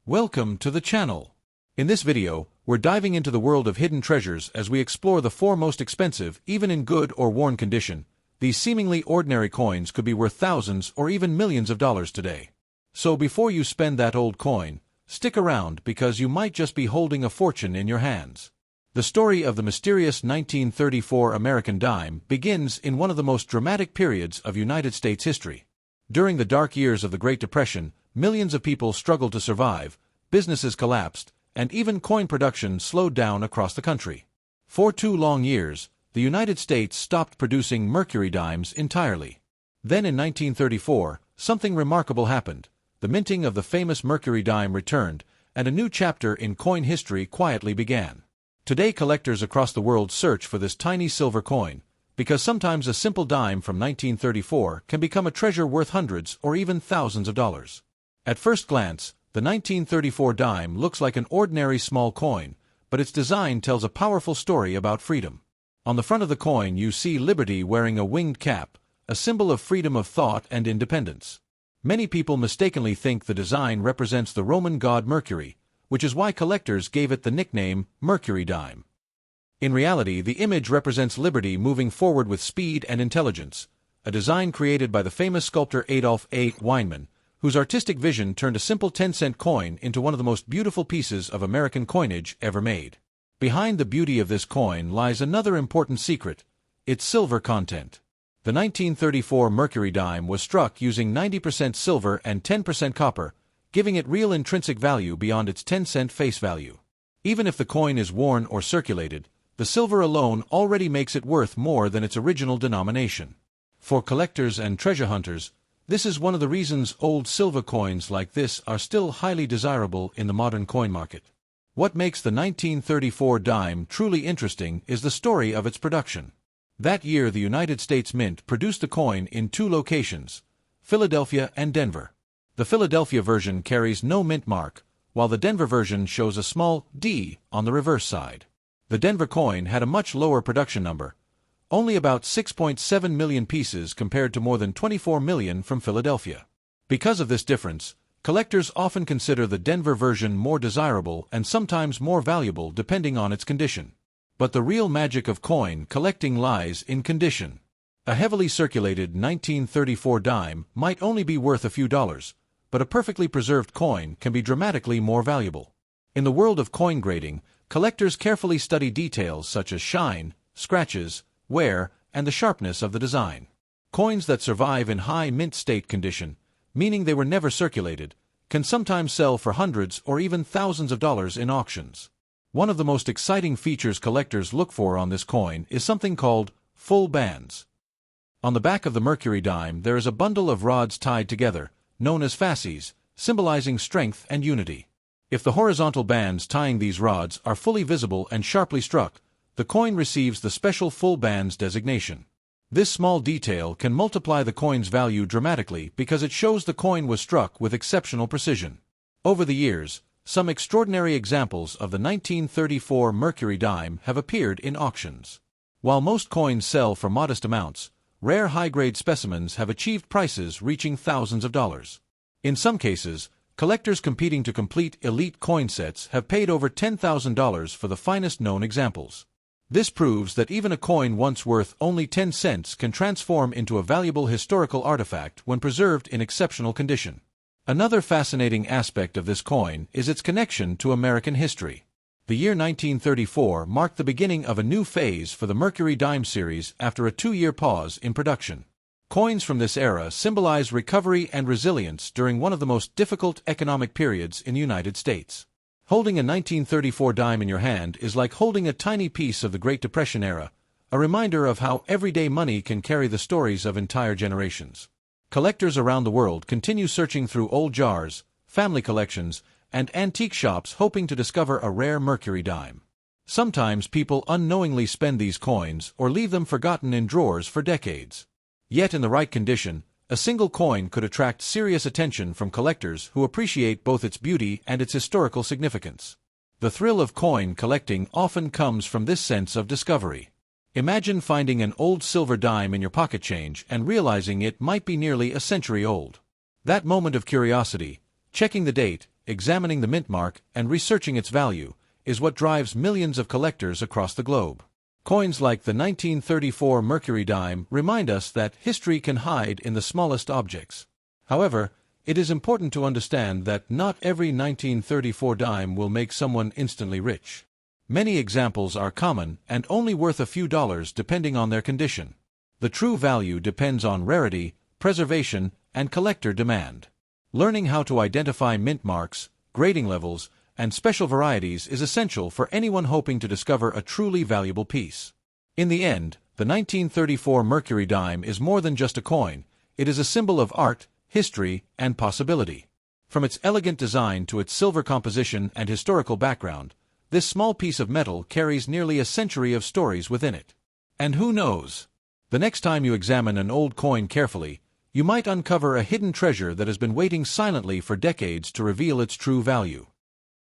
Welcome to the channel. In this video, we're diving into the world of hidden treasures as we explore the four most expensive, even in good or worn condition. These seemingly ordinary coins could be worth thousands or even millions of dollars today. So before you spend that old coin, stick around because you might just be holding a fortune in your hands. The story of the mysterious 1934 American dime begins in one of the most dramatic periods of United States history. During the dark years of the Great Depression, millions of people struggled to survive, businesses collapsed, and even coin production slowed down across the country. For 2 long years, the United States stopped producing Mercury dimes entirely. Then in 1934, something remarkable happened. The minting of the famous Mercury dime returned, and a new chapter in coin history quietly began. Today collectors across the world search for this tiny silver coin, because sometimes a simple dime from 1934 can become a treasure worth hundreds or even thousands of dollars. At first glance, the 1934 dime looks like an ordinary small coin, but its design tells a powerful story about freedom. On the front of the coin you see Liberty wearing a winged cap, a symbol of freedom of thought and independence. Many people mistakenly think the design represents the Roman god Mercury, which is why collectors gave it the nickname Mercury Dime. In reality, the image represents Liberty moving forward with speed and intelligence, a design created by the famous sculptor Adolf A. Weinman, whose artistic vision turned a simple 10-cent coin into one of the most beautiful pieces of American coinage ever made. Behind the beauty of this coin lies another important secret: its silver content. The 1934 Mercury dime was struck using 90% silver and 10% copper, giving it real intrinsic value beyond its 10-cent face value. Even if the coin is worn or circulated, the silver alone already makes it worth more than its original denomination. For collectors and treasure hunters, this is one of the reasons old silver coins like this are still highly desirable in the modern coin market. What makes the 1934 dime truly interesting is the story of its production. That year the United States Mint produced the coin in 2 locations, Philadelphia and Denver. The Philadelphia version carries no mint mark, while the Denver version shows a small D on the reverse side. The Denver coin had a much lower production number, only about 6.7 million pieces compared to more than 24 million from Philadelphia. Because of this difference, collectors often consider the Denver version more desirable and sometimes more valuable depending on its condition. But the real magic of coin collecting lies in condition. A heavily circulated 1934 dime might only be worth a few dollars, but a perfectly preserved coin can be dramatically more valuable. In the world of coin grading, collectors carefully study details such as shine, scratches, wear, and the sharpness of the design. Coins that survive in high mint state condition, meaning they were never circulated, can sometimes sell for hundreds or even thousands of dollars in auctions. One of the most exciting features collectors look for on this coin is something called full bands. On the back of the Mercury dime there is a bundle of rods tied together, known as fasces, symbolizing strength and unity. If the horizontal bands tying these rods are fully visible and sharply struck, the coin receives the special full bands designation. This small detail can multiply the coin's value dramatically because it shows the coin was struck with exceptional precision. Over the years, some extraordinary examples of the 1934 Mercury dime have appeared in auctions. While most coins sell for modest amounts, rare high-grade specimens have achieved prices reaching thousands of dollars. In some cases, collectors competing to complete elite coin sets have paid over $10,000 for the finest known examples. This proves that even a coin once worth only 10 cents can transform into a valuable historical artifact when preserved in exceptional condition. Another fascinating aspect of this coin is its connection to American history. The year 1934 marked the beginning of a new phase for the Mercury dime series after a 2-year pause in production. Coins from this era symbolize recovery and resilience during one of the most difficult economic periods in the United States. Holding a 1934 dime in your hand is like holding a tiny piece of the Great Depression era, a reminder of how everyday money can carry the stories of entire generations. Collectors around the world continue searching through old jars, family collections, and antique shops hoping to discover a rare Mercury dime. Sometimes people unknowingly spend these coins or leave them forgotten in drawers for decades. Yet in the right condition, a single coin could attract serious attention from collectors who appreciate both its beauty and its historical significance. The thrill of coin collecting often comes from this sense of discovery. Imagine finding an old silver dime in your pocket change and realizing it might be nearly a century old. That moment of curiosity, checking the date, examining the mint mark and researching its value, is what drives millions of collectors across the globe. Coins like the 1934 Mercury Dime remind us that history can hide in the smallest objects. However, it is important to understand that not every 1934 dime will make someone instantly rich. Many examples are common and only worth a few dollars depending on their condition. The true value depends on rarity, preservation, and collector demand. Learning how to identify mint marks, grading levels, and special varieties is essential for anyone hoping to discover a truly valuable piece. In the end, the 1934 Mercury Dime is more than just a coin. It is a symbol of art, history, and possibility. From its elegant design to its silver composition and historical background, this small piece of metal carries nearly a century of stories within it. And who knows? The next time you examine an old coin carefully, you might uncover a hidden treasure that has been waiting silently for decades to reveal its true value.